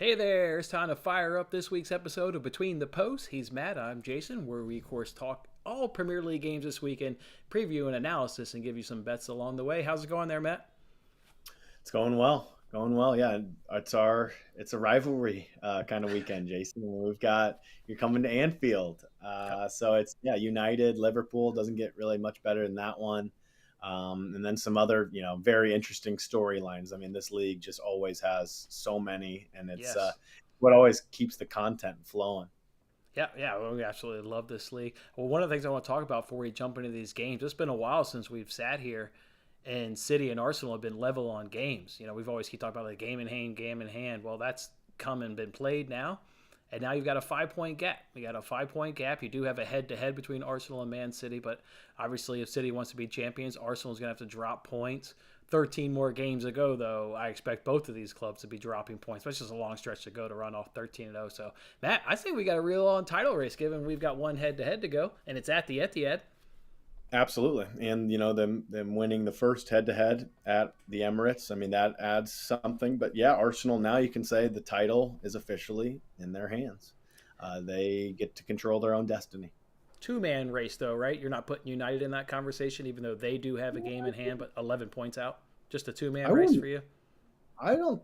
Hey there, it's time to fire up this week's episode of Between the Posts. He's Matt, I'm Jason, where we, of course, talk all Premier League games this weekend, preview and analysis, and give you some bets along the way. How's it going there, Matt? It's going well. Going well. Yeah, it's a rivalry kind of weekend, Jason. You're coming to Anfield. Yep. So it's United, Liverpool doesn't get really much better than that one. And then some other, very interesting storylines. I mean, this league just always has so many, and it's Yes. what always keeps the content flowing. Yeah, well, we absolutely love this league. Well, one of the things I want to talk about before we jump into these games, it's been a while since we've sat here and City and Arsenal have been level on games. We've always keep talking about the game in hand, game in hand. Well, that's come and been played now. And now you've got a 5 point gap. You got a 5 point gap. You do have a head to head between Arsenal and Man City, but obviously, if City wants to be champions, Arsenal's going to have to drop points. 13 more games to go, though. I expect both of these clubs to be dropping points. But it's just a long stretch to go to run off 13-0. So, Matt, I think we got a real on title race given we've got one head to head to go, and it's at the Etihad. Absolutely. And them winning the first head to head at the Emirates, I mean that adds something. But yeah, Arsenal now you can say the title is officially in their hands. They get to control their own destiny. Two-man race, though, right? You're not putting United in that conversation, even though they do have a game in hand, but 11 points out. Just a two-man I race wouldn't for you. I don't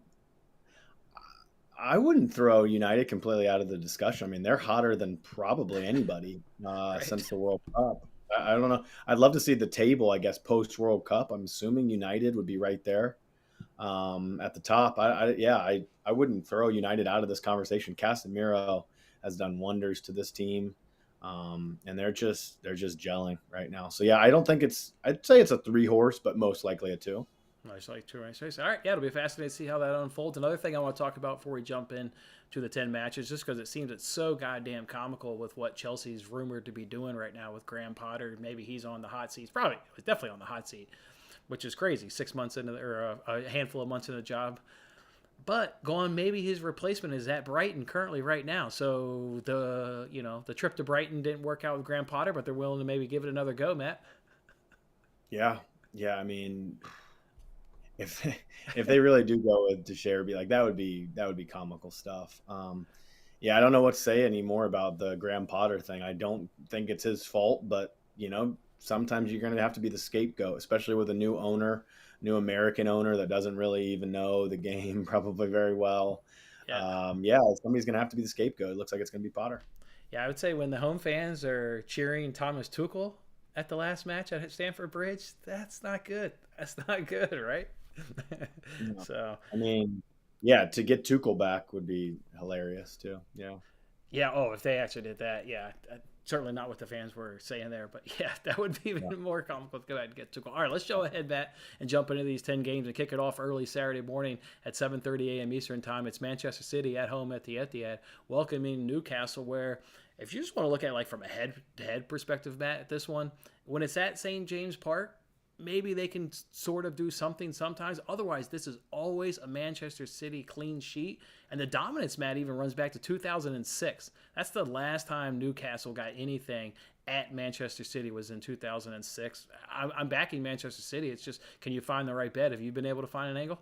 I wouldn't throw United completely out of the discussion. I mean, they're hotter than probably anybody Right. since the World Cup. I don't know. I'd love to see the table, I guess, post World Cup. I'm assuming United would be right there at the top. I wouldn't throw United out of this conversation. Casemiro has done wonders to this team, and they're just gelling right now. So yeah, I don't think I'd say it's a three horse, but most likely a two. Nice, like two race race. All right, yeah, it'll be fascinating to see how that unfolds. Another thing I want to talk about before we jump in to the 10 matches, just because it seems it's so goddamn comical with what Chelsea's rumored to be doing right now with Graham Potter. Maybe he's on the hot seat. He's definitely on the hot seat, which is crazy. 6 months into or a handful of months in the job. But going, maybe his replacement is at Brighton currently right now. So the trip to Brighton didn't work out with Graham Potter, but they're willing to maybe give it another go, Matt. Yeah, yeah. I mean, if if they really do go with Deshaire, be like that would be comical stuff. Yeah, I don't know what to say anymore about the Graham Potter thing. I don't think it's his fault, but sometimes you're going to have to be the scapegoat, especially with a new owner, new American owner that doesn't really even know the game probably very well. Yeah. Yeah, somebody's going to have to be the scapegoat. It looks like it's going to be Potter. Yeah, I would say when the home fans are cheering Thomas Tuchel at the last match at Stamford Bridge, that's not good. That's not good, right? No. So, I mean, yeah, to get Tuchel back would be hilarious too. Yeah. yeah. Oh, if they actually did that, yeah. Certainly not what the fans were saying there, but yeah, that would be Yeah. even more comical to go ahead and get Tuchel. All right, let's go ahead, Matt, and jump into these 10 games and kick it off early Saturday morning at 7:30 a.m. Eastern Time. It's Manchester City at home at the Etihad, welcoming Newcastle, where if you just want to look at it like from a head-to-head perspective, Matt, at this one, when it's at St. James Park, maybe they can sort of do something sometimes. Otherwise, this is always a Manchester City clean sheet. And the dominance, Matt, even runs back to 2006. That's the last time Newcastle got anything at Manchester City was in 2006. I'm backing Manchester City. It's just, can you find the right bet? Have you been able to find an angle?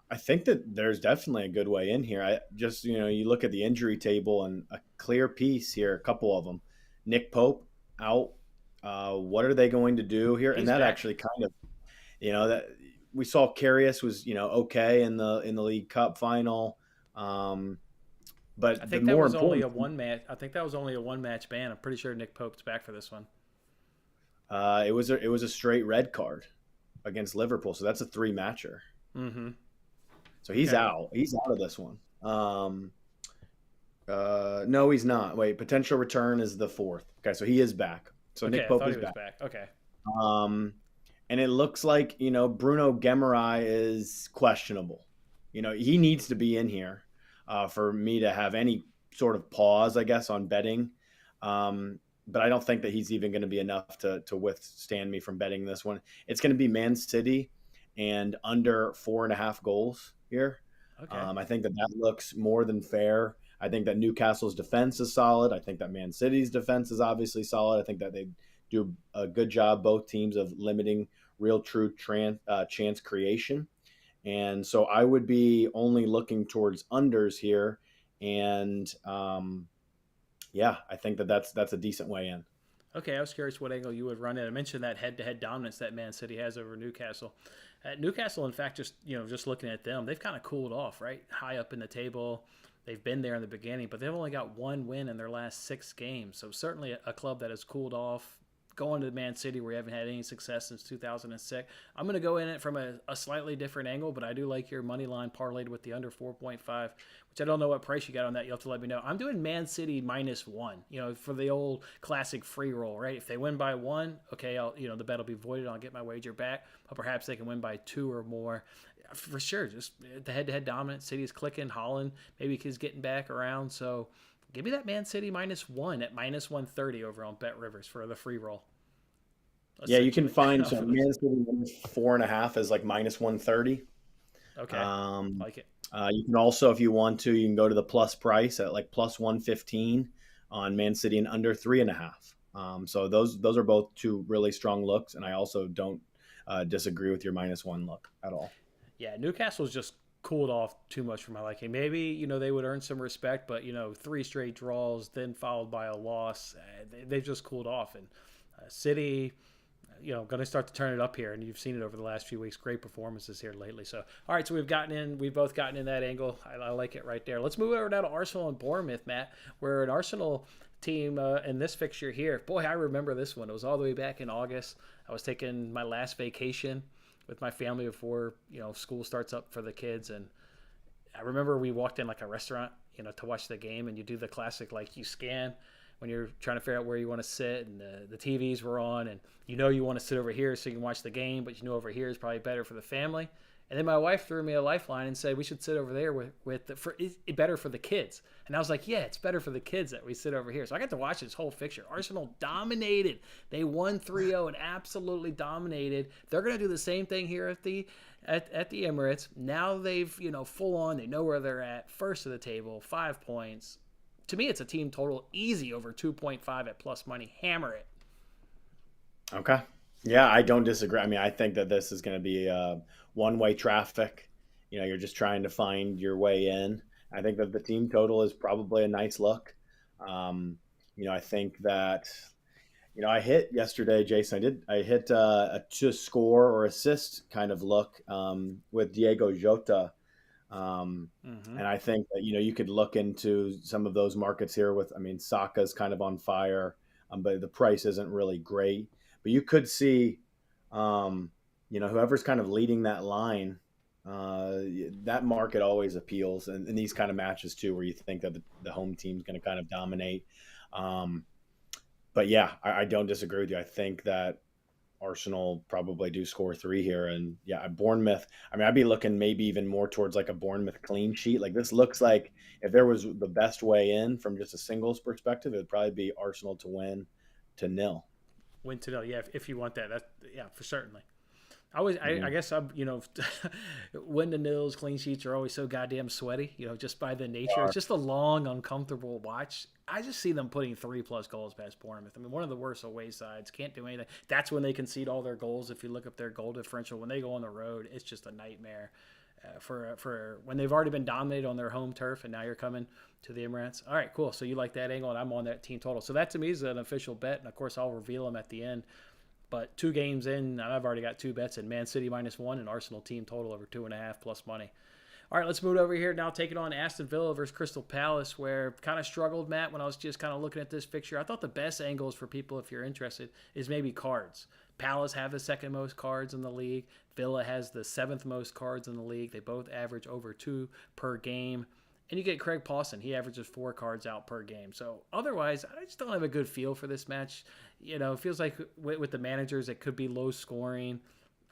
I think that there's definitely a good way in here. I just, you look at the injury table and a clear piece here, a couple of them. Nick Pope out. What are they going to do here? And He's that back. actually kind of, that we saw Karius was, okay in the League Cup final. Um, I but the think that more was only important, a one match. I think that was only a one match ban. I'm pretty sure Nick Pope's back for this one. it was a straight red card against Liverpool. So that's a three matcher. Mm-hmm. So he's Okay. out. He's out of this one. No, he's not. Wait, potential return is the fourth. Okay, so he is back. So Okay, Nick I Pope thought is he was back. back. Okay. Um, and it looks like Bruno Guimaraes is questionable. He needs to be in here for me to have any sort of pause, I guess, on betting. But I don't think that he's even going to be enough to withstand me from betting this one. It's going to be Man City and under 4.5 goals here. Okay. I think that looks more than fair. I think that Newcastle's defense is solid. I think that Man City's defense is obviously solid. I think that they do a good job, both teams, of limiting real true chance creation. And so I would be only looking towards unders here. And yeah, I think that that's a decent way in. Okay, I was curious what angle you would run in. I mentioned that head-to-head dominance that Man City has over Newcastle. Newcastle, in fact, just looking at them, they've kind of cooled off, right? High up in the table, they've been there in the beginning, but they've only got one win in their last 6 games. So certainly a club that has cooled off. Going to Man City, where you haven't had any success since 2006. I'm going to go in it from a slightly different angle, but I do like your money line parlayed with the under 4.5, which I don't know what price you got on that. You'll have to let me know. I'm doing Man City -1, for the old classic free roll, right? If they win by one, okay, the bet will be voided. I'll get my wager back, but perhaps they can win by two or more. For sure, just the head-to-head dominance. City's clicking. Holland, maybe he's getting back around. So give me that Man City -1 at -130 over on Bet Rivers for the free roll. Yeah, you can find some Man City 4.5 is like -130. Okay, like it. You can also, if you want to, you can go to the plus price at like +115 on Man City and under 3.5. So those are both two really strong looks, and I also don't disagree with your -1 look at all. Yeah, Newcastle's just cooled off too much for my liking. Maybe they would earn some respect, but 3 straight draws, then followed by a loss, they've just cooled off. And City, going to start to turn it up here, and you've seen it over the last few weeks. Great performances here lately. So, all right, so we've both gotten in that angle. I like it right there. Let's move over now to Arsenal and Bournemouth, Matt. We're an Arsenal team in this fixture here. Boy, I remember this one. It was all the way back in August. I was taking my last vacation with my family before school starts up for the kids, and I remember we walked in like a restaurant, to watch the game, and you do the classic, like you scan when you're trying to figure out where you want to sit, and the TVs were on, and you want to sit over here so you can watch the game, but over here is probably better for the family. And then my wife threw me a lifeline and said we should sit over there it's better for the kids. And I was like, yeah, it's better for the kids that we sit over here. So I got to watch this whole fixture. Arsenal dominated. They won 3-0 and absolutely dominated. They're going to do the same thing here at the Emirates. Now they've full on. They know where they're at. First of the table, 5 points. To me, it's a team total easy over 2.5 at plus money. Hammer it. Okay. Yeah, I don't disagree. I mean, I think that this is going to be one-way traffic. You're just trying to find your way in. I think that the team total is probably a nice look. I think that, I hit yesterday, Jason. I hit a to score or assist kind of look with Diego Jota. And I think that, you could look into some of those markets here Saka's kind of on fire, but the price isn't really great. But you could see, whoever's kind of leading that line, that market always appeals. And in these kind of matches too, where you think that the home team's going to kind of dominate. But yeah, I don't disagree with you. I think that Arsenal probably do score 3 here. And yeah, Bournemouth, I'd be looking maybe even more towards like a Bournemouth clean sheet. Like this looks like if there was the best way in from just a singles perspective, it would probably be Arsenal to win to 0. Win to 0, yeah, if you want that. Yeah, for certainly. I guess win to nils, clean sheets are always so goddamn sweaty, just by the nature. It's just a long, uncomfortable watch. I just see them putting 3+ goals past Bournemouth. One of the worst away sides, can't do anything. That's when they concede all their goals. If you look up their goal differential, when they go on the road, it's just a nightmare for when they've already been dominated on their home turf, and now you're coming to the Emirates. All right, cool. So you like that angle, and I'm on that team total. So that to me is an official bet, and of course I'll reveal them at the end. But 2 games in, I've already got 2 bets in: Man City -1 and Arsenal team total over 2.5 plus money. All right, let's move over here now. Taking on Aston Villa versus Crystal Palace, where kind of struggled, Matt, when I was just kind of looking at this fixture. I thought the best angles for people, if you're interested, is maybe cards. Palace have the 2nd most cards in the league. Villa has the 7th most cards in the league. They both average over 2 per game. And you get Craig Pawson. He averages 4 cards out per game. So otherwise, I just don't have a good feel for this match. It feels like with the managers, it could be low scoring.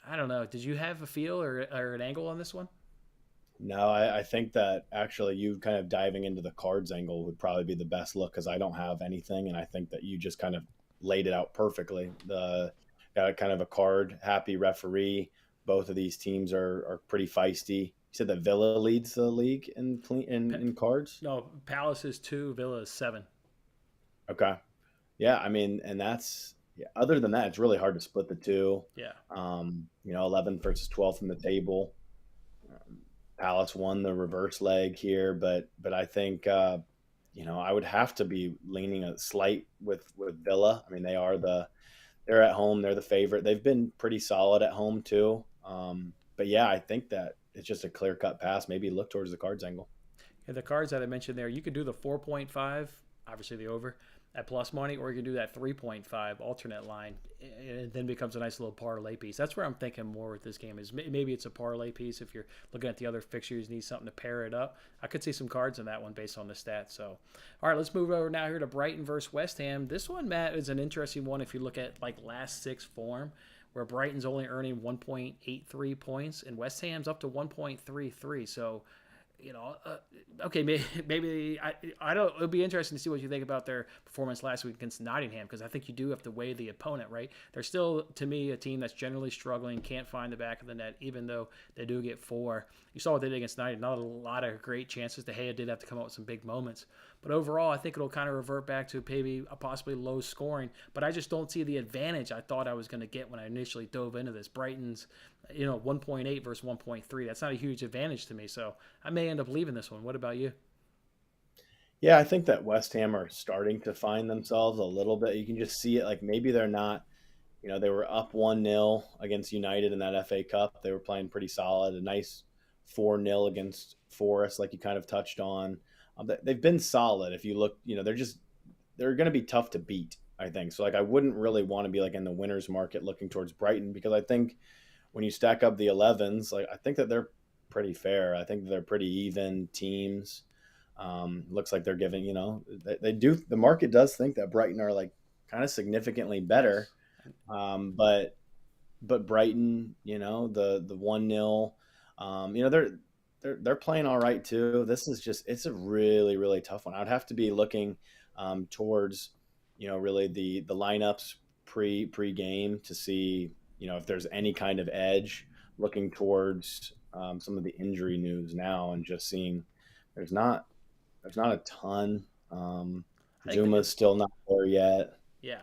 I don't know. Did you have a feel or an angle on this one? No, I think that actually you kind of diving into the cards angle would probably be the best look, because I don't have anything, and I think that you just kind of laid it out perfectly. Got kind of a card happy referee. Both of these teams are pretty feisty. You said that Villa leads the league in cards? No, Palace is 2, Villa is 7. Okay. Yeah, and that's other than that, it's really hard to split the two. Yeah. 11th versus 12th in the table. Palace won the reverse leg here, but I think I would have to be leaning a slight with Villa. I mean, they're at home, they're the favorite. They've been pretty solid at home too. But yeah, I think that it's just a clear cut pass. Maybe look towards the cards angle. And the cards that I mentioned there, you could do the 4.5, obviously the over, at plus money, or you can do that 3.5 alternate line. And it then becomes a nice little parlay piece. That's where I'm thinking more with this game is maybe it's a parlay piece. If you're looking at the other fixtures, need something to pair it up. I could see some cards in that one based on the stats. So, all right, let's move over now here to Brighton versus West Ham. This one, Matt, is an interesting one if you look at like last six form, where Brighton's only earning 1.83 points and West Ham's up to 1.33. So, okay, maybe I don't. It'll be interesting to see what you think about their performance last week against Nottingham, because I think you do have to weigh the opponent, right? They're still, to me, a team that's generally struggling, can't find the back of the net, even though they do get 4. You saw what they did against Nottingham. Not a lot of great chances. De Gea did have to come up with some big moments, but overall, I think it'll kind of revert back to maybe a possibly low scoring. But I just don't see the advantage I thought I was going to get when I initially dove into this. Brighton's 1.8 versus 1.3. That's not a huge advantage to me, so I may end up leaving this one. What about you? Yeah, I think that West Ham are starting to find themselves a little bit. You can just see it. Like maybe they're not. They were up 1-0 against United in that FA Cup. They were playing pretty solid. A nice 4-0 against Forest, like you kind of touched on. They've been solid. If you look, they're going to be tough to beat, I think. So like I wouldn't really want to be like in the winners market looking towards Brighton, because I think when you stack up the 11s, like I think that they're pretty fair. I think they're pretty even teams. Looks like they're giving, they do. The market does think that Brighton are like kind of significantly better. But Brighton, the 1-0, they're playing all right too. This is it's a really, really tough one. I'd have to be looking towards, really the lineups pre-game to see, if there's any kind of edge, looking towards some of the injury news now and just seeing there's not a ton. Zuma's still not there yet. Yeah.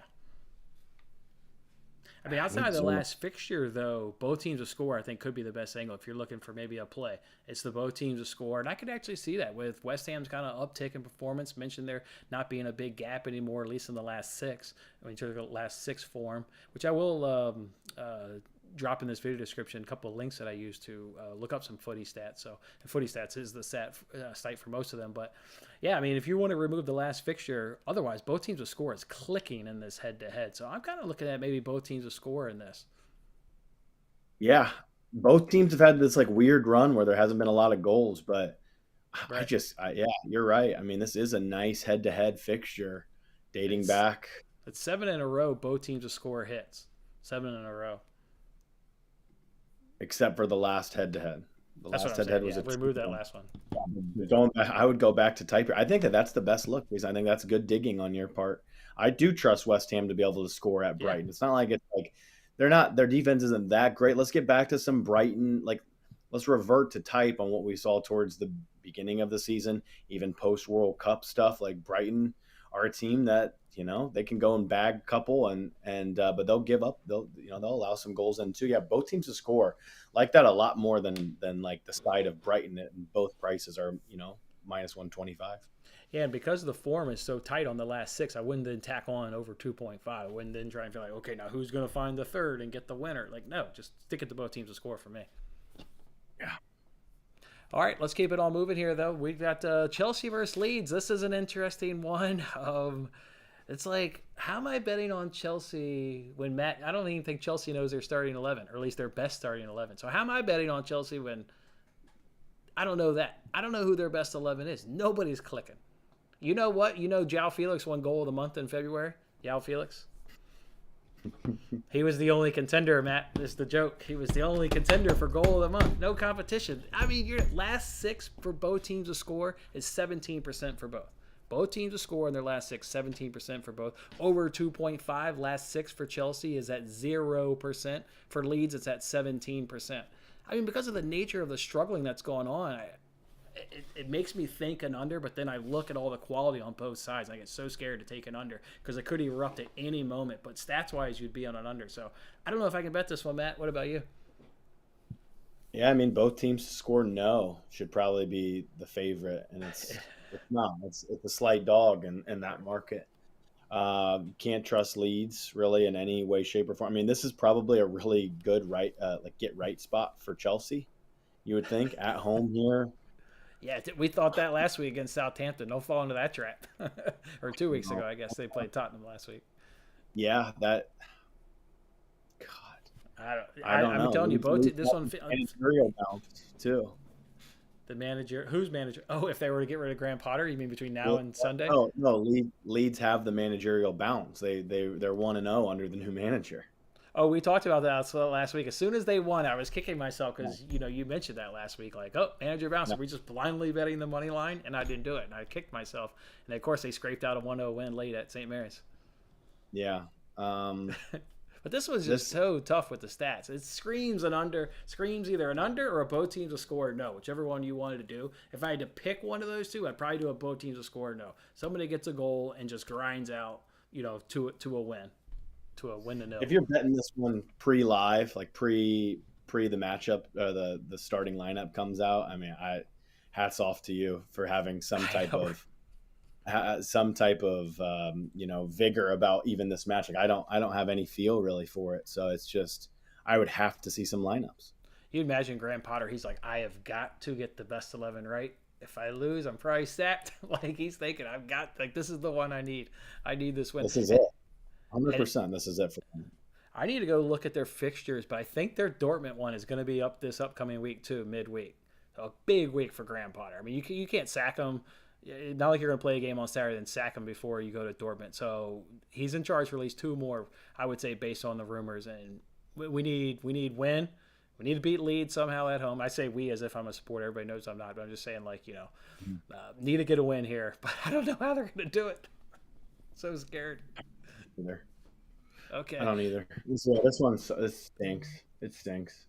I mean, outside of the last fixture, though, both teams to score, I think, could be the best angle if you're looking for maybe a play. It's the both teams to score, and I could actually see that with West Ham's kind of uptick in performance. Mentioned there not being a big gap anymore, at least in the last 6. I mean, the last 6 form, which I will drop in this video description a couple of links that I use to look up some footy stats. So, and footy stats is the site for most of them. But yeah, I mean, if you want to remove the last fixture, otherwise both teams to score is clicking in this head-to-head. So I'm kind of looking at maybe both teams to score in this. Yeah, both teams have had this like weird run where there hasn't been a lot of goals, but Right. yeah, you're right. I mean, this is a nice head-to-head fixture dating back. It's 7 in a row. Both teams to score hits. 7 in a row. Except for the last head-to-head. The That's last what I'm head-to-head saying. was Remove that last one. I would go back to type. I think that's the best look, because I think that's good digging on your part. I do trust West Ham to be able to score at Brighton. Yeah. It's not like it's like their defense isn't that great. Let's get back to some Brighton. Like, let's revert to type on what we saw towards the beginning of the season, even post World Cup stuff. Like Brighton are a team that they can go and bag a couple but they'll give up. They'll allow some goals in too. Yeah, both teams to score like that a lot more than like the side of Brighton. And both prices are minus 125. Yeah, and because the form is so tight on the last 6, I wouldn't then tack on over 2.5. I wouldn't then try and feel like, okay, now who's going to find the third and get the winner? Like, no, just stick it to both teams to score for me. Yeah. All right, let's keep it all moving here, though. We've got Chelsea versus Leeds. This is an interesting one. It's like, how am I betting on Chelsea when I don't even think Chelsea knows their starting 11, or at least their best starting 11. So how am I betting on Chelsea when I don't know that? I don't know who their best 11 is. Nobody's clicking. You know what? João Felix won goal of the month in February? João Felix? He was the only contender, Matt. This is the joke. He was the only contender for goal of the month. No competition. I mean, your last 6 for both teams to score is 17% for both. Both teams to score in their last 6, 17% for both. Over 2.5, last 6 for Chelsea is at 0%. For Leeds, it's at 17%. I mean, because of the nature of the struggling that's going on, it makes me think an under, but then I look at all the quality on both sides. I get so scared to take an under because it could erupt at any moment. But stats-wise, you'd be on an under. So I don't know if I can bet this one, Matt. What about you? Yeah, I mean, both teams to score no should probably be the favorite, and it's not. It's a slight dog in that market. Can't trust Leeds really in any way, shape, or form. I mean, this is probably a really good like get right spot for Chelsea. You would think at home here. Yeah, we thought that last week against Southampton. Don't fall into that trap. Or 2 weeks You ago, I guess they played Tottenham last week. yeah, that God, I don't. I don't I'm know. telling you, Leeds this have one, managerial bounce too. the manager, who's manager? Oh, if they were to get rid of Graham Potter, you mean between now and Sunday? No, no, Leeds have the managerial bounce. They're 1-0 under the new manager. Oh, we talked about that last week. As soon as they won, I was kicking myself because you mentioned that last week. Like, oh, manager bounce. Are we just blindly betting the money line? And I didn't do it, and I kicked myself. And of course, they scraped out a 1-0 win late at St. Mary's. Yeah. But this was just This so tough with the stats. It screams either an under or a both teams to score no, whichever one you wanted to do. If I had to pick one of those two, I'd probably do a both teams to score no. Somebody gets a goal and just grinds out, to a win, to a win to nil. if you're betting this one pre-live, like pre the matchup, the starting lineup comes out. I mean, I hats off to you for having some type of vigor about even this match. Like I don't have any feel really for it. So it's just I would have to see some lineups. You imagine Graham Potter, he's like, I have got to get the best 11 right. If I lose, I'm probably sacked. Like he's thinking, this is the one I need. I need this win. This is it. And 100%. This is it for them. I need to go look at their fixtures, but I think their Dortmund one is going to be up this upcoming week too, midweek. So a big week for Graham Potter. I mean, you can't sack him. Not like you're going to play a game on Saturday and sack him before you go to Dortmund. So he's in charge for at least two more, I would say, based on the rumors. And we need win. We need to beat Leeds somehow at home. I say we as if I'm a supporter. Everybody knows I'm not, but I'm just saying, need to get a win here. But I don't know how they're going to do it. So scared. Either. Okay. I don't either. This stinks. It stinks.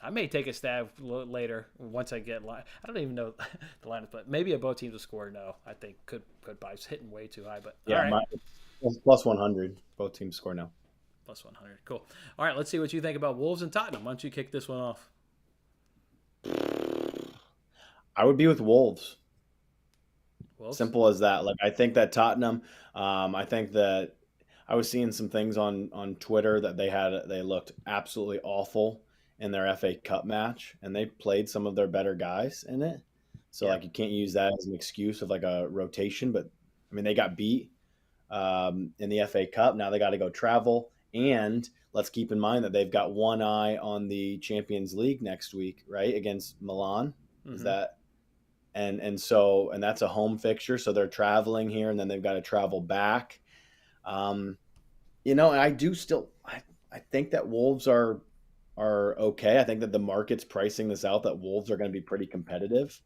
I may take a stab later once I get line. I don't even know the lineup, but maybe a both teams will score. No, I think could buy. It's hitting way too high, but Yeah, all right. Plus 100. Both teams score now. Plus 100. Cool. All right, let's see what you think about Wolves and Tottenham. Why don't you kick this one off? I would be with Wolves. Wolves? Simple as that. Like I think that Tottenham. I think that I was seeing some things on Twitter that they looked absolutely awful in their FA Cup match, and they played some of their better guys in it. So Yeah. like you can't use that as an excuse of like a rotation. But I mean they got beat in the FA Cup. Now they got to go travel, and let's keep in mind that they've got one eye on the Champions League next week, right, against Milan. Is Mm-hmm. that and that's a home fixture, so they're traveling here, and then they've got to travel back. Um, and I think that Wolves are okay. I think that the market's pricing this out that Wolves are going to be pretty competitive,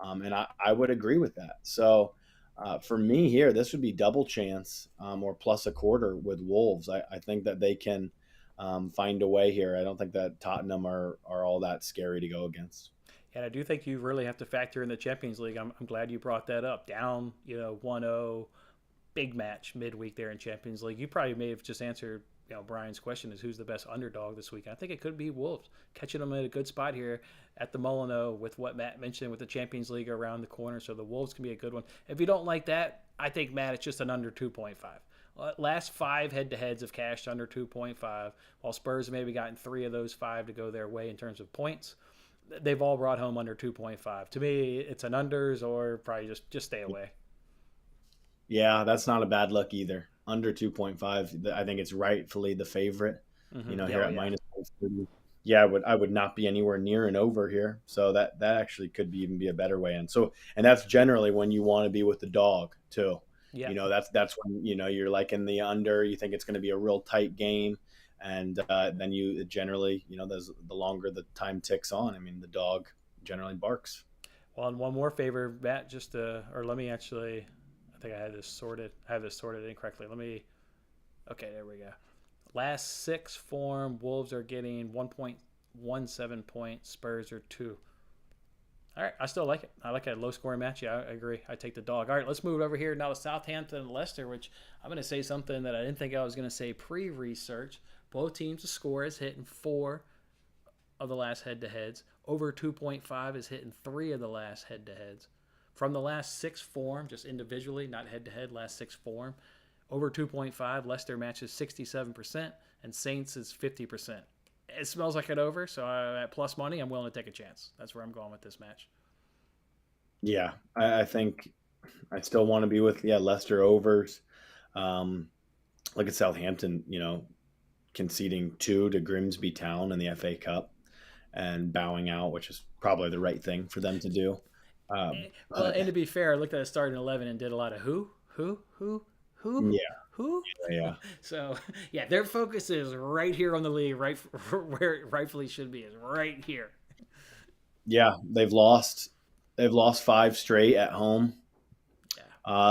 and I would agree with that. So for me here, this would be double chance or plus a quarter with Wolves. I think that they can find a way here. I don't think that Tottenham are all that scary to go against. And I do think you really have to factor in the Champions League. I'm glad you brought that up. Down, 1-0, big match midweek there in Champions League. You probably may have just answered, Brian's question is who's the best underdog this week. I think it could be Wolves, catching them at a good spot here at the Molyneux with what Matt mentioned with the Champions League around the corner. So the Wolves can be a good one. If you don't like that, I think, Matt, it's just an under 2.5. Last 5 head-to-heads have cashed under 2.5, while Spurs have maybe gotten 3 of those 5 to go their way in terms of points. They've all brought home under 2.5. To me, it's an unders or probably just stay away. Yeah, that's not a bad look either. Under 2.5, I think it's rightfully the favorite. Mm-hmm. Here at minus 130. Yeah, I would not be anywhere near and over here. So that actually could even be a better way in. So and that's generally when you want to be with the dog too. Yeah. That's when you're like in the under. You think it's going to be a real tight game, and then you generally there's the longer the time ticks on. I mean, the dog generally barks. Well, and one more favor, Matt, or let me actually, I think I have this sorted incorrectly. Okay, there we go. Last 6 form, Wolves are getting 1.17 points, Spurs are 2. All right, I still like it. I like a low-scoring match. Yeah, I agree. I take the dog. All right, let's move over here now to Southampton and Leicester, which I'm going to say something that I didn't think I was going to say pre-research. Both teams to score is hitting 4 of the last head-to-heads. Over 2.5 is hitting 3 of the last head-to-heads. From the last 6 form, just individually, not head-to-head, last 6 form, over 2.5, Leicester matches 67%, and Saints is 50%. It smells like an over, so at plus money, I'm willing to take a chance. That's where I'm going with this match. Yeah, I think I still want to be with Leicester overs. Um, Look at Southampton, conceding 2 to Grimsby Town in the FA Cup and bowing out, which is probably the right thing for them to do. Well, But and to be fair, I looked at the starting 11 and did a lot of who, yeah, who. yeah, So, yeah, their focus is right here on the league, right where it rightfully should be, is right here. yeah. They've lost 5 straight at home, Yeah.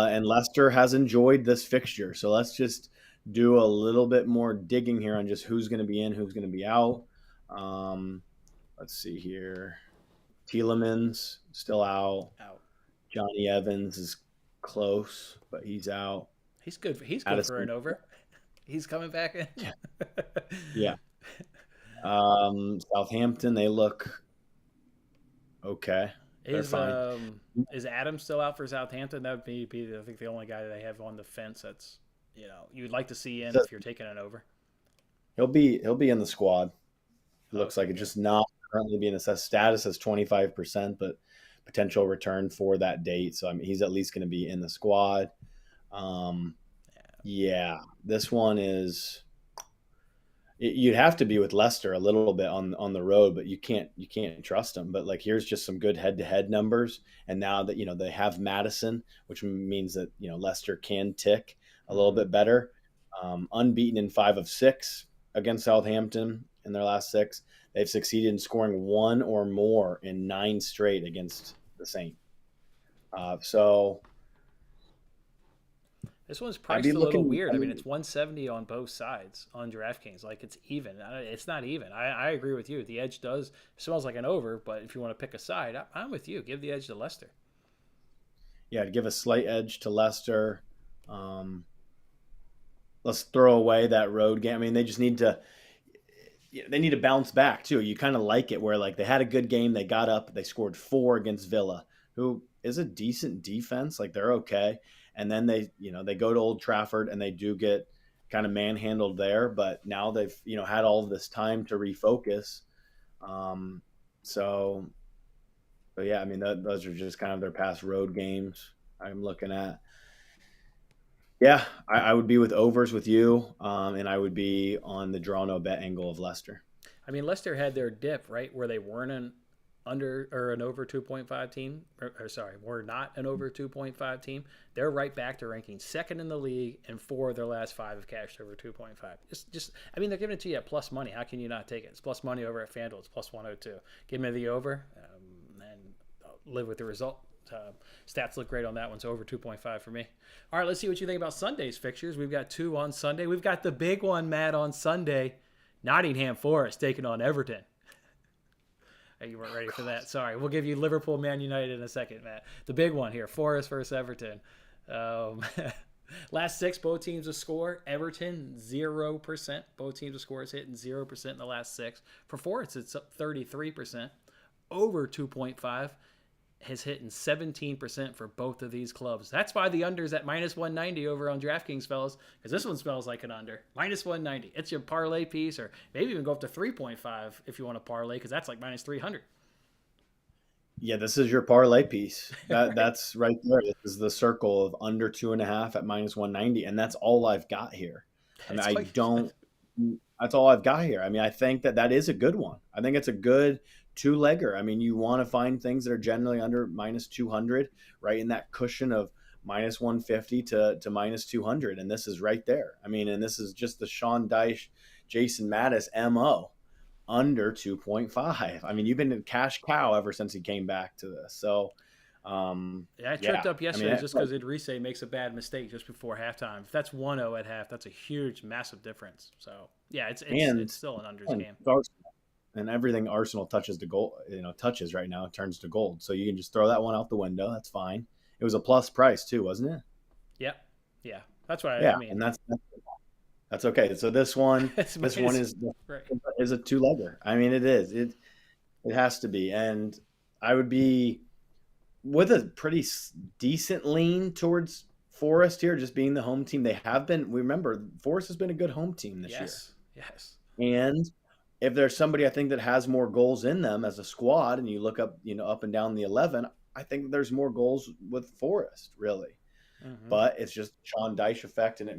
and Leicester has enjoyed this fixture. So let's just do a little bit more digging here on just who's going to be in, who's going to be out. Um, let's see here. Tielemans still out. Out. Johnny Evans is close, but he's out. He's good. He's good for Addison, an over. He's coming back in. yeah, yeah. Southampton, they look okay. They're Is fine. is Adam still out for Southampton? That would be I think the only guy that they have on the fence that's you'd like to see in So if you're taking it over. he'll be in the squad. It looks Okay, like it's good. just not currently being assessed. Status as 25%, but potential return for that date. So I mean, he's at least going to be in the squad. Um, yeah, this one is. You'd have to be with Leicester a little bit on the road, but you can't trust them. But like here's just some good head to head numbers, and now that they have Madison, which means that Leicester can tick a little Mm-hmm. bit better. Unbeaten in 5 of 6 against Southampton in their last 6. They've succeeded in scoring 1 or more in 9 straight against the Saints. So This one's I'd be priced a little looking. weird. I mean, it's 170 on both sides on DraftKings. Like it's even. It's not even. I agree with you. The edge does smells like an over, but if you want to pick a side, I'm with you. Give the edge to Leicester. Yeah, I'd give a slight edge to Leicester. Um, let's throw away that road game. I mean, they just need to bounce back too. You kind of like it where like they had a good game, they got up, they scored 4 against Villa, who is a decent defense. Like they're okay, and then they go to Old Trafford and they do get kind of manhandled there. But now they've had all of this time to refocus. Um, so, but yeah, I mean those are just kind of their past road games. I'm looking at. Yeah, I would be with overs with you, and I would be on the draw no bet angle of Leicester. I mean, Leicester had their dip right where they weren't an under or an over 2.5 team, or sorry, were not an over 2.5 team. They're right back to ranking second in the league, and 4 of their last 5 have cashed over 2.5. I mean, they're giving it to you at plus money. How can you not take it? It's plus money over at FanDuel. It's plus 102. Give me the over, and I'll live with the result. Stats look great on that one, so over 2.5 for me. All right, let's see what you think about Sunday's fixtures. We've got 2 on Sunday. We've got the big one, Matt, on Sunday. Nottingham Forest taking on Everton. Hey, you weren't ready for that. Sorry. We'll give you Liverpool, Man United in a second, Matt. The big one here, Forest versus Everton. Um, last 6, both teams to score. Everton, 0%. Both teams to score is hitting 0% in the last 6. For Forest, it's up 33%. Over 2.5 has hit in 17% for both of these clubs. That's why the under's at minus 190 over on DraftKings, fellas, because this one smells like an under. Minus 190. It's your parlay piece, or maybe even go up to 3.5 if you want to parlay, because that's like minus 300. Yeah, this is your parlay piece. That Right. that's right there. This is the circle of under 2.5 at minus 190, and that's all I've got here. I mean, That's I all you don't. That's all I've got here. I mean, I think that is a good one. I think it's a good two-legger. I mean, you want to find things that are generally under minus 200, right in that cushion of minus 150 to minus 200, and this is right there. I mean, and this is just the Sean Dyche, Jason Mattis MO under 2.5. I mean, you've been a cash cow ever since he came back to this. So, Yeah, I tripped yeah, up I mean, yesterday just because Idrise makes a bad mistake just before halftime. If that's 1-0 at half, that's a huge, massive difference. So, yeah, and it's still an unders and game. and everything Arsenal touches to gold, touches right now turns to gold. So you can just throw that one out the window. That's fine. It was a plus price too, wasn't it? Yep. Yeah. That's why I Yeah, mean, and that's okay. So this one, it's this one minus, is right. is a two legger. I mean, it is. It has to be. And I would be with a pretty decent lean towards Forest here, just being the home team. They have been, remember, Forest has been a good home team this year. Yes, yes. And if there's somebody I think that has more goals in them as a squad, and you look up, up and down the 11, I think there's more goals with Forest, really. Mm-hmm. But it's just Sean Dyche effect, and it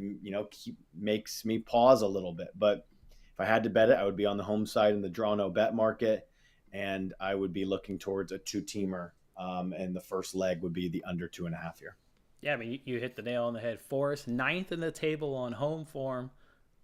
makes me pause a little bit. But if I had to bet it, I would be on the home side in the draw no bet market, and I would be looking towards a two-teamer. And the first leg would be the under 2.5 here. Yeah, I mean, you hit the nail on the head. Forest, ninth in the table on home form,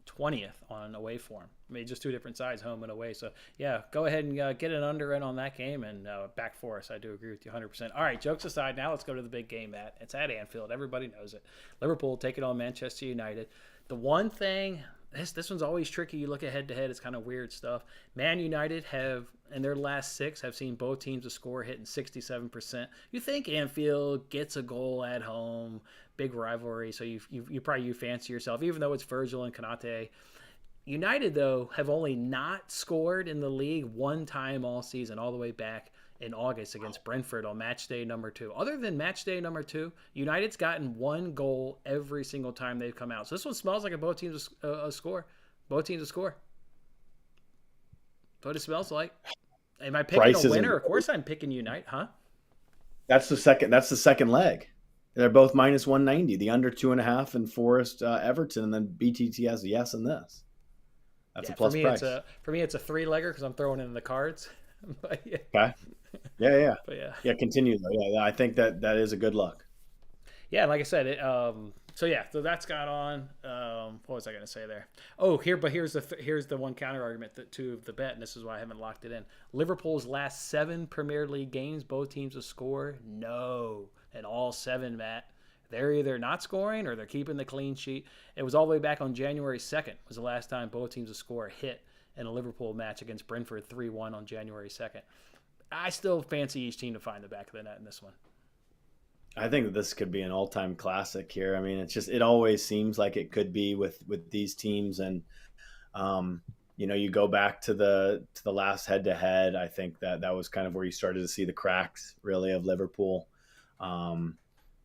20th on away form. I mean, just two different sides, home and away. So, yeah, go ahead and get an under in on that game and back Forest. I do agree with you 100%. All right, jokes aside, now let's go to the big game, Matt. It's at Anfield. Everybody knows it. Liverpool taking on Manchester United. The one thing, this one's always tricky. You look at head-to-head, it's kind of weird stuff. Man United have, in their last 6, have seen both teams to score hitting 67%. You think Anfield gets a goal at home, big rivalry, so you fancy yourself, even though it's Virgil and Konate. United, though, have only not scored in the league one time all season, all the way back in August against Brentford on match day number 2. Other than match day number 2, United's gotten one goal every single time they've come out. So this one smells like both teams score. Both teams score. That's what it smells like. Am I picking a winner? Of course I'm picking United, huh? That's the second leg. They're both minus 190. The under 2.5 and Forest Everton, and then BTT has a yes in this. That's a plus price. For me, it's a 3-legger because I'm throwing in the cards. But yeah. Okay. Yeah. But yeah. Yeah, continue though. Yeah, I think that is a good luck. Yeah, like I said, so that's got on. What was I going to say there? Oh, here's the one counter argument to the bet, and this is why I haven't locked it in. Liverpool's last 7 Premier League games, both teams to score. No, and all 7, Matt. They're either not scoring or they're keeping the clean sheet. It was all the way back on January 2nd was the last time both teams to score a hit in a Liverpool match against Brentford 3-1 on January 2nd. I still fancy each team to find the back of the net in this one. I think that this could be an all-time classic here. I mean, it always seems like it could be with these teams, and you go back to the last head-to-head. I think that was kind of where you started to see the cracks really of Liverpool.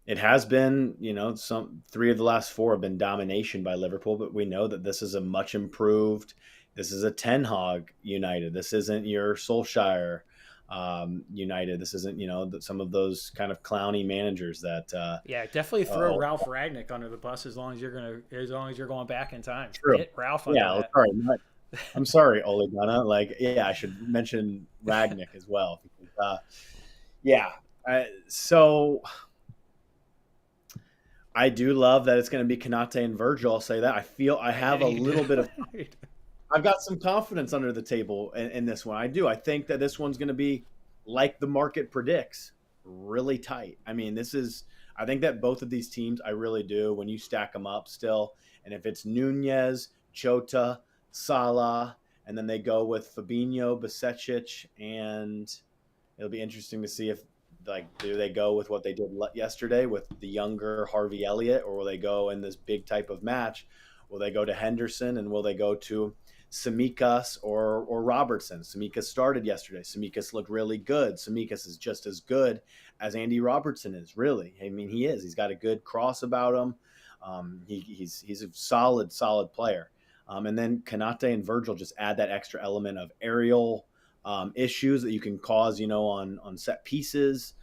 It has been, some 3 of the last 4 have been domination by Liverpool, but we know that this is a much improved. This is a Ten Hag United. This isn't your Solskjaer United. This isn't, some of those kind of clowny managers that. Definitely throw Ralph Ragnick under the bus as long as you're going back in time. True. Get Ralph under that. Sorry, I'm sorry, Ole Gunnar. I should mention Ragnick as well. Because, so. I do love that it's going to be Konate and Virgil. I'll say that. I have a little bit of – I've got some confidence under the table in this one. I do. I think that this one's going to be, like the market predicts, really tight. I mean, I think that both of these teams, I really do, when you stack them up still, and if it's Nunez, Chota, Salah, and then they go with Fabinho, Bajcetic, and it'll be interesting to see if – do they go with what they did yesterday with the younger Harvey Elliott, or will they go in this big type of match? Will they go to Henderson, and will they go to Tsimikas or Robertson? Tsimikas started yesterday. Tsimikas looked really good. Tsimikas is just as good as Andy Robertson is, really. I mean, he is. He's got a good cross about him. He's a solid player. And then Konate and Virgil just add that extra element of aerial issues that you can cause, on set pieces.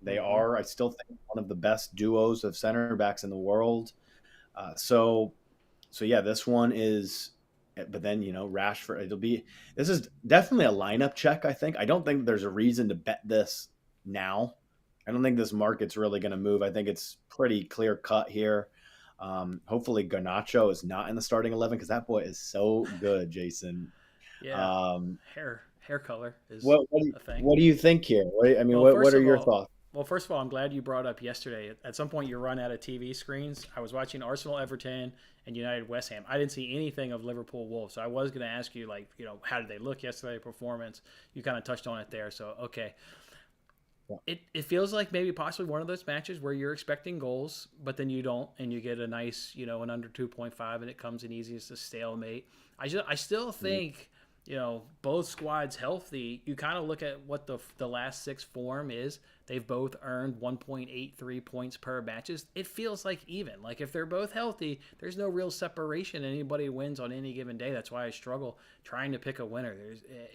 They are, I still think, one of the best duos of center backs in the world. So yeah, this one is, but then, Rashford, this is definitely a lineup check, I think. I don't think there's a reason to bet this now. I don't think this market's really going to move. I think it's pretty clear cut here. Hopefully Garnacho is not in the starting 11 because that boy is so good, Jason. Yeah, hair color is a thing. What do you think here? What are your thoughts? Well, first of all, I'm glad you brought up yesterday. At some point, you run out of TV screens. I was watching Arsenal, Everton, and United, West Ham. I didn't see anything of Liverpool, Wolves. So I was going to ask you, how did they look yesterday? Performance? You kind of touched on it there. So okay. Yeah. It feels like maybe possibly one of those matches where you're expecting goals, but then you don't, and you get a nice, an under 2.5, and it comes in easy as a stalemate. I still think both squads healthy, you kind of look at what the last six form is. They've both earned 1.83 points per matches. It feels like even. Like if they're both healthy, there's no real separation. Anybody wins on any given day. That's why I struggle trying to pick a winner.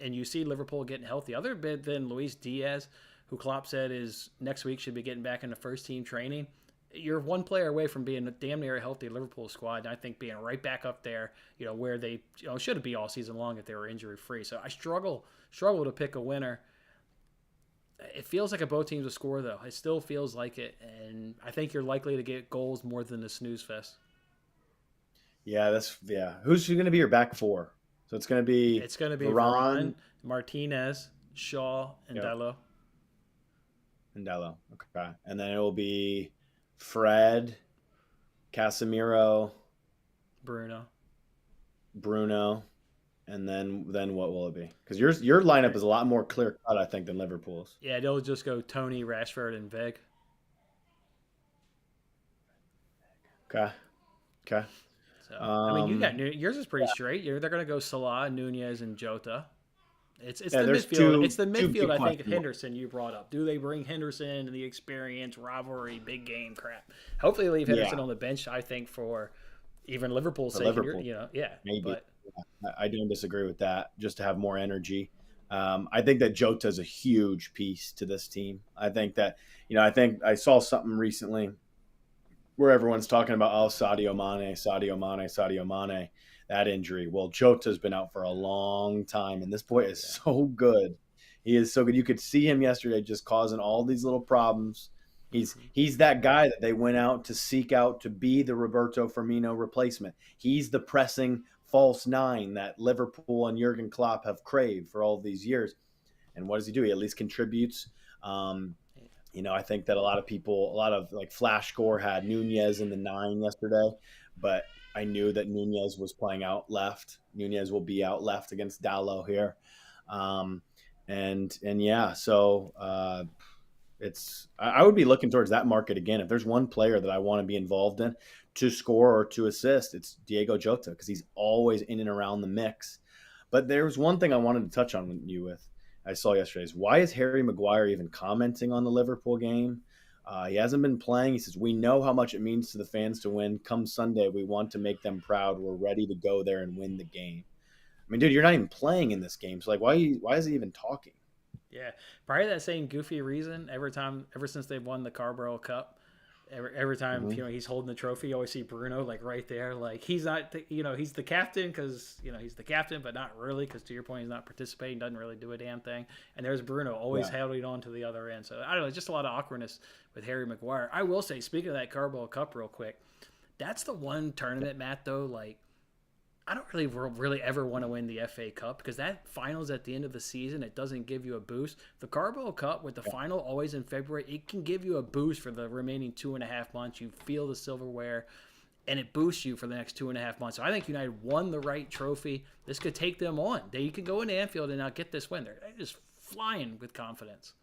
And you see Liverpool getting healthy. Other bit than Luis Diaz, who Klopp said is next week should be getting back into first team training. You're one player away from being a damn near a healthy Liverpool squad, and I think being right back up there, where they should be all season long if they were injury free. So I struggle to pick a winner. It feels like both teams will score though. It still feels like it, and I think you're likely to get goals more than the snooze fest. Yeah. Who's going to be your back four? So it's going to be Varane, Martinez, Shaw, and yep. Dalot. And Dalot. Okay, and then it will be Fred, Casemiro, Bruno, and then what will it be? Because your lineup is a lot more clear cut, I think, than Liverpool's. Yeah, they'll just go Tony, Rashford, and Veg. Okay. So I mean, you got yours is pretty straight. They're going to go Salah, Nunez, and Jota. It's the midfield. It's the midfield. I think Henderson you brought up. Do they bring Henderson and the experience, rivalry, big game crap? Hopefully, they leave Henderson on the bench. I think for even Liverpool's sake. Maybe. But I don't disagree with that. Just to have more energy. I think that Jota is a huge piece to this team. I think that I think I saw something recently where everyone's talking about Sadio Mane. That injury. Well, Jota's been out for a long time, and this boy is so good. He is so good. You could see him yesterday just causing all these little problems. He's that guy that they went out to seek out to be the Roberto Firmino replacement. He's the pressing false nine that Liverpool and Jurgen Klopp have craved for all these years. And what does he do? He at least contributes. I think that a lot of like Flash Score had Nunez in the 9 yesterday, but I knew that Nunez was playing out left. Nunez will be out left against Dalot here. I would be looking towards that market again. If there's one player that I want to be involved in to score or to assist, it's Diego Jota, because he's always in and around the mix. But there's one thing I wanted to touch on you with. I saw yesterday is why is Harry Maguire even commenting on the Liverpool game? He hasn't been playing. He says, we know how much it means to the fans to win. Come Sunday, we want to make them proud. We're ready to go there and win the game. I mean, dude, you're not even playing in this game. So, like, why is he even talking? Yeah, probably that same goofy reason. Ever since they've won the Carabao Cup, every time he's holding the trophy, you always see Bruno like right there. Like he's not, he's the captain because he's the captain, but not really because to your point, he's not participating, doesn't really do a damn thing. And there's Bruno always holding on to the other end. So I don't know, just a lot of awkwardness with Harry Maguire. I will say, speaking of that Carabao Cup, real quick, that's the one tournament, Matt. Though, like, I don't really ever want to win the FA Cup because that final's at the end of the season. It doesn't give you a boost. The Carabao Cup with the final always in February, it can give you a boost for the remaining 2.5 months. You feel the silverware, and it boosts you for the next 2.5 months. So I think United won the right trophy. This could take them on. They could go into Anfield and now get this win. They're just flying with confidence.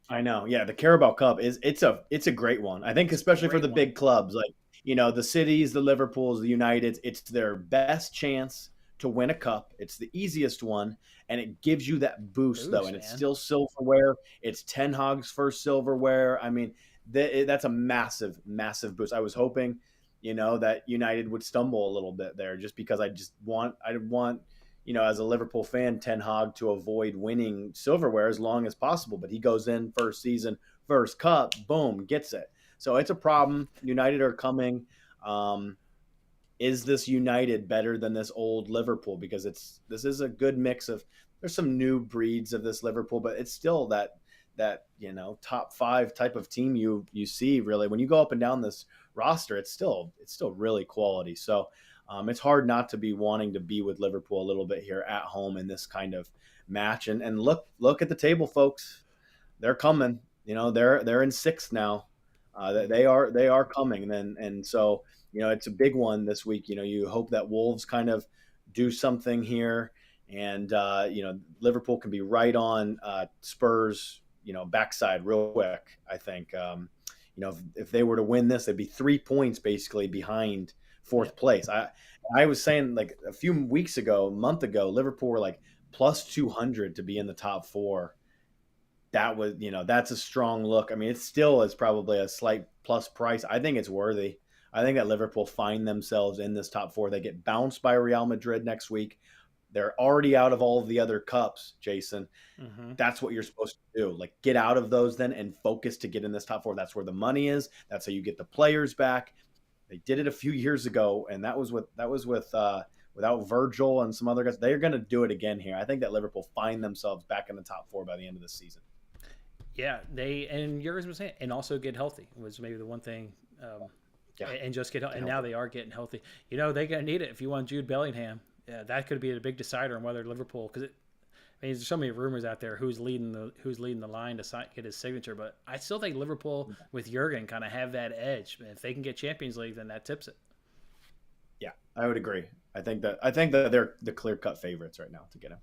I know. Yeah, the Carabao Cup it's a great one. I think especially for the big clubs like the Cities, the Liverpools, the Uniteds, it's their best chance to win a cup. It's the easiest one, and it gives you that boost though, and it's still silverware. It's Ten Hag's first silverware. I mean, that's a massive, massive boost. I was hoping, that United would stumble a little bit there, just because I want, as a Liverpool fan, Ten Hag to avoid winning silverware as long as possible. But he goes in first season, first cup, boom, gets it. So it's a problem. United are coming. Is this United better than this old Liverpool? Because this is a good mix of, there's some new breeds of this Liverpool, but it's still that top 5 type of team you see really when you go up and down this roster. It's still really quality. So it's hard not to be wanting to be with Liverpool a little bit here at home in this kind of match. And look at the table, folks. They're coming. They're in 6th now. They are coming, and so it's a big one this week. You hope that Wolves kind of do something here, and Liverpool can be right on Spurs backside real quick. I think if they were to win this, they'd be 3 points basically behind 4th place. I was saying like a few weeks ago, a month ago, Liverpool were like plus 200 to be in the top four. That was, that's a strong look. I mean, it still is probably a slight plus price. I think it's worthy. I think that Liverpool find themselves in this top four. They get bounced by Real Madrid next week. They're already out of all of the other cups, Jason. Mm-hmm. That's what you're supposed to do. Like, get out of those then and focus to get in this top four. That's where the money is. That's how you get the players back. They did it a few years ago, and that was with without Virgil and some other guys. They're going to do it again here. I think that Liverpool find themselves back in the top four by the end of the season. Yeah, and Jurgen was saying, and also get healthy was maybe the one thing. And just get healthy. And now they are getting healthy. They're going to need it if you want Jude Bellingham. Yeah, that could be a big decider on whether Liverpool, because there's so many rumors out there who's leading the line to get his signature. But I still think Liverpool with Jurgen kind of have that edge. If they can get Champions League, then that tips it. Yeah, I would agree. I think that they're the clear-cut favorites right now to get him.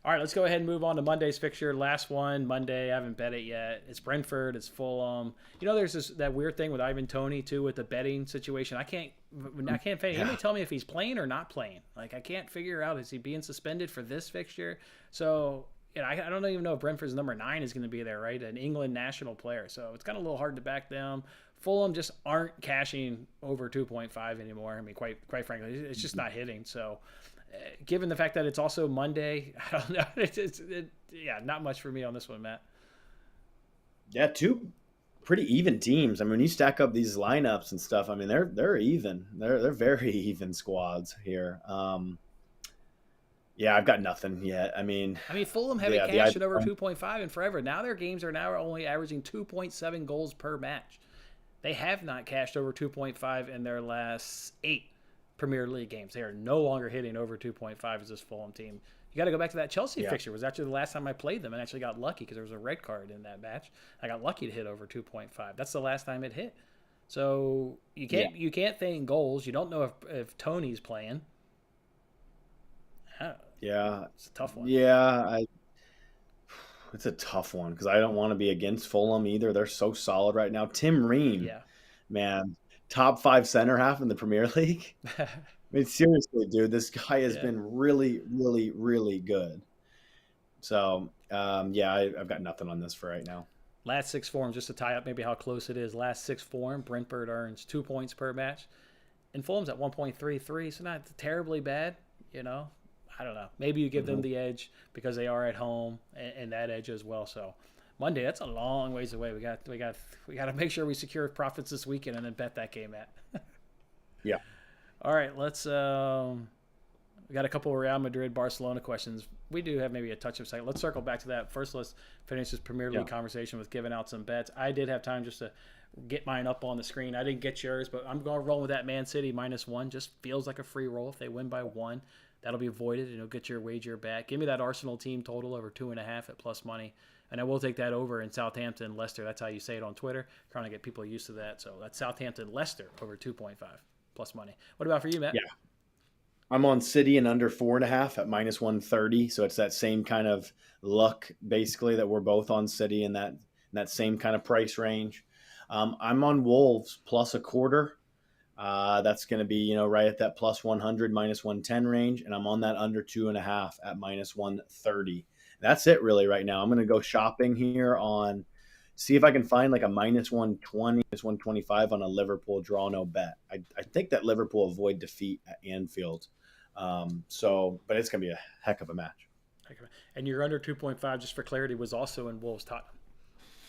All right, let's go ahead and move on to Monday's fixture. Last one, Monday. I haven't bet it yet. It's Brentford. It's Fulham. There's that weird thing with Ivan Toney too with the betting situation. I can't pay. Anybody tell me if he's playing or not playing? Like, I can't figure out, is he being suspended for this fixture? So I don't even know if Brentford's number 9 is going to be there, right? An England national player. So it's kind of a little hard to back them. Fulham just aren't cashing over 2.5 anymore. I mean, quite frankly, it's just not hitting. So. Given the fact that it's also Monday, I don't know. Not much for me on this one, Matt. Yeah, two pretty even teams. I mean, when you stack up these lineups and stuff, I mean, they're even. They're very even squads here. Yeah, I've got nothing yet. I mean, Fulham haven't cashed in over 2.5 in forever. Now their games are now only averaging 2.7 goals per match. They have not cashed over 2.5 in their last 8 Premier League games. They are no longer hitting over 2.5 as this Fulham team. You got to go back to that Chelsea fixture. It was actually the last time I played them and actually got lucky because there was a red card in that match. I got lucky to hit over 2.5. That's the last time it hit. So you can't think goals. You don't know if Tony's playing. Yeah, it's a tough one. Yeah, it's a tough one because I don't want to be against Fulham either. They're so solid right now. Tim Ream, man. Top 5 center half in the Premier League. I mean, seriously, dude, this guy has been really, really, really good. So, I've got nothing on this for right now. Last 6 form, just to tie up maybe how close it is. Last 6 form, Brentford earns 2 points per match. And Fulham's at 1.33, so not terribly bad, I don't know. Maybe you give them the edge because they are at home and that edge as well. So, Monday, that's a long ways away. We got to make sure we secure profits this weekend and then bet that game at. Yeah. All right, let's. We got a couple of Real Madrid Barcelona questions. We do have maybe a touch of second. Let's circle back to that. First, let's finish this Premier League conversation with giving out some bets. I did have time just to get mine up on the screen. I didn't get yours, but I'm going to roll with that Man City -1. Just feels like a free roll. If they win by 1, that'll be voided and you'll get your wager back. Give me that Arsenal team total over 2.5 at plus money. And I will take that over in Southampton, Leicester. That's how you say it on Twitter. Trying to get people used to that. So that's Southampton, Leicester over 2.5 plus money. What about for you, Matt? Yeah. I'm on City and under 4.5 at -130. So it's that same kind of luck, basically, that we're both on City in that same kind of price range. I'm on Wolves plus 1/4. That's going to be, right at that plus 100, -110 range. And I'm on that under 2.5 at -130. That's it really right now. I'm going to go shopping here see if I can find like a -120, -125 on a Liverpool draw no bet. I think that Liverpool avoid defeat at Anfield. But it's going to be a heck of a match. And your under 2.5, just for clarity, was also in Wolves Tottenham.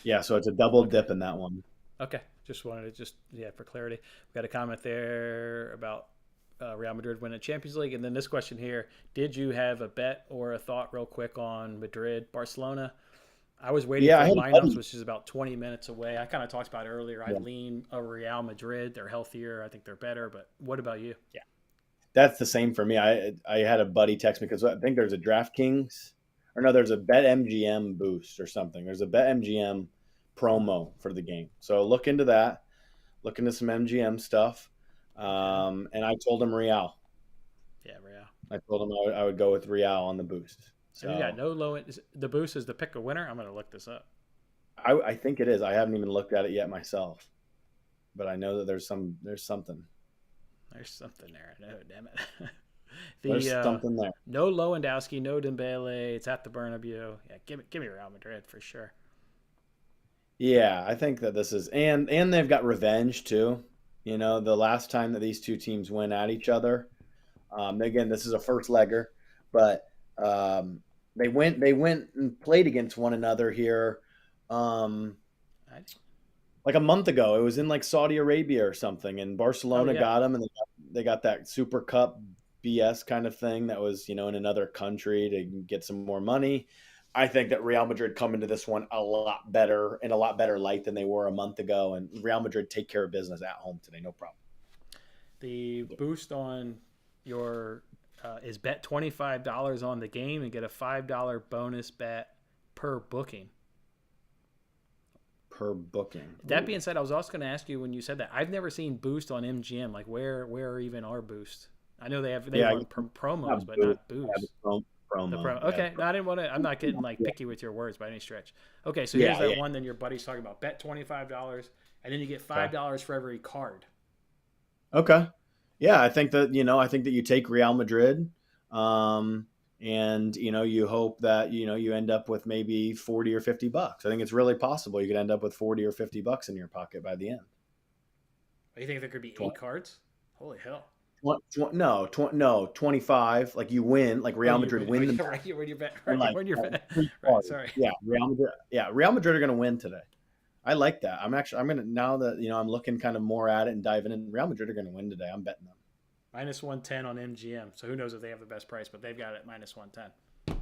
Yeah, so it's a double dip in that one. Okay, just wanted to for clarity. We got a comment there about Real Madrid winning Champions League. And then this question here, did you have a bet or a thought real quick on Madrid, Barcelona? I was waiting for lineups, which is about 20 minutes away. I kind of talked about it earlier. I lean over Real Madrid. They're healthier. I think they're better. But what about you? Yeah, that's the same for me. I had a buddy text me because I think there's a DraftKings there's a BetMGM boost or something. There's a BetMGM promo for the game. So look into that. Look into some MGM stuff. And I told him Real. Yeah, Real. I told him I would go with Real on the boost. So you got no low. The boost is to pick a winner. I'm going to look this up. I think it is. I haven't even looked at it yet myself, but I know that there's something. There's something there. I know. Damn it. The There's something there. no Lewandowski, no Dembele. It's at the Bernabeu. Yeah, give me Real Madrid for sure. Yeah, I think that this is and they've got revenge too. You know, the last time that these two teams went at each other. Again, this is a first legger, but um, they went and played against one another here. Um, I, like a month ago. It was in like Saudi Arabia or something, and oh Barcelona yeah, got them, and they got that Super Cup BS kind of thing that was in another country to get some more money. I think that Real Madrid come into this one a lot better in a lot better light than they were a month ago, and Real Madrid take care of business at home today, no problem. the boost on your is bet $25 on the game and get a $5 bonus bet per booking. Per booking. That Ooh. being said, I was also going to ask you when you said that I've never seen boost on MGM. Like where even are boost? I know they Yeah, run promos, but boost. not Yeah, the boost. The promo. pro. Yeah, Okay, no, I didn't want to. I'm not getting like yeah, picky with your words by any stretch. Okay, so here's yeah, that yeah. one. Then your buddy's talking about bet $25, and then you get Okay. $5 for every card. Okay. Yeah, I think that you take Real Madrid, um, and you hope that you end up with maybe 40 or $50. I think it's really possible you could end up with 40 or $50 in your pocket by the end. You think there could be 8 Tw- cards? Holy hell! no, 25. Like you win, like Oh, Real you Madrid win. win the match, Right, you win your bet. and Right, you like win your bet. three Right, cards. sorry. Yeah, Real Madrid. Yeah, Real Madrid are going to win today. I like that. I'm gonna now that I'm looking kind of more at it and diving in. Real Madrid are going to win today. I'm betting them. Minus 110 on MGM. So who knows if they have the best price, but they've got it minus 110.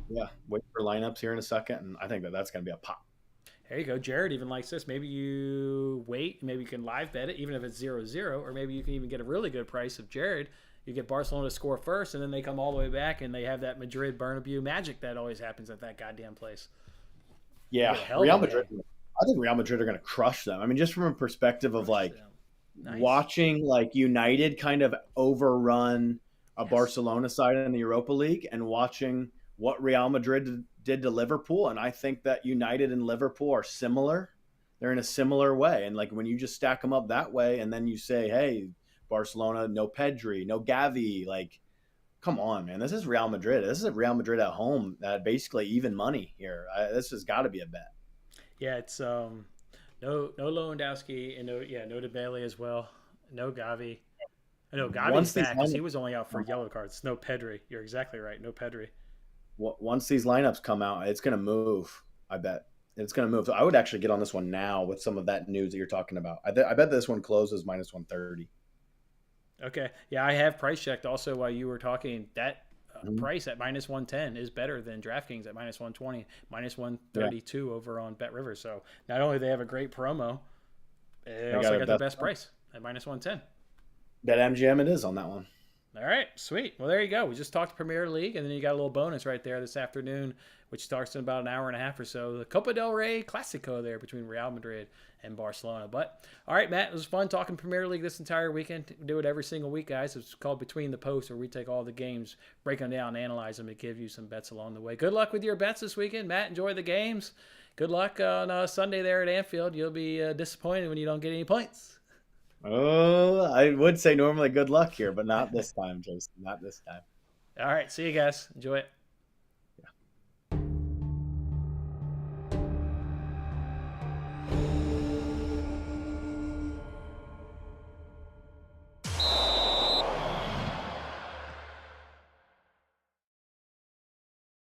Yeah, wait for lineups here in a second, and I think that that's going to be a pop. There you go. Jared even likes this. Maybe you wait. Maybe you can live bet it, even if it's 0-0. Or maybe you can even get a really good price of Jared. You get Barcelona to score first, and then they come all the way back, and they have that Madrid Bernabeu magic that always happens at that goddamn place. You Yeah, get a hell Real of a Madrid. day. I think Real Madrid are going to crush them. I mean, just from a perspective of Crush like them. Nice. watching like United kind of overrun a Yes. Barcelona side in the Europa League and watching what Real Madrid did to Liverpool. And I think that United and Liverpool are similar. They're in a similar way. And like when you just stack them up that way and then you say, hey, Barcelona, no Pedri, no Gavi, like, come on, man. This is Real Madrid. This is Real Madrid at home at basically even money here. This has got to be a bet. Yeah, it's no Lewandowski and no Dembele as well. No Gavi. No, Gavi's Once these back because he was only out for yellow cards. No Pedri. You're exactly right. No Pedri. once these lineups come out, it's going to move. I bet it's going to move. So I would actually get on this one now with some of that news that you're talking about. I bet this one closes minus 130. Okay. Yeah, I have price checked also while you were talking. That Mhm. price at minus 110 is better than DraftKings at minus 120, minus Yeah, 132 over on Bet River. So not only do they have a great promo, they they got also a got the best best price at minus 110. bet MGM it is on that one. All right, sweet. Well, there you go. We just talked Premier League, and then you got a little bonus right there this afternoon, which starts in about an hour and a half or so. The Copa del Rey Clasico there between Real Madrid and Barcelona. But, all right, Matt, it was fun talking Premier League this entire weekend. We do it every single week, guys. It's called Between the Posts, where we take all the games, break them down, analyze them, and give you some bets along the way. Good luck with your bets this weekend. Matt, enjoy the games. Good luck on Sunday there at Anfield. You'll be disappointed when you don't get any points. Oh, I would say normally good luck here, but not this time, Jason. Not this time. All right, see you guys. Enjoy it.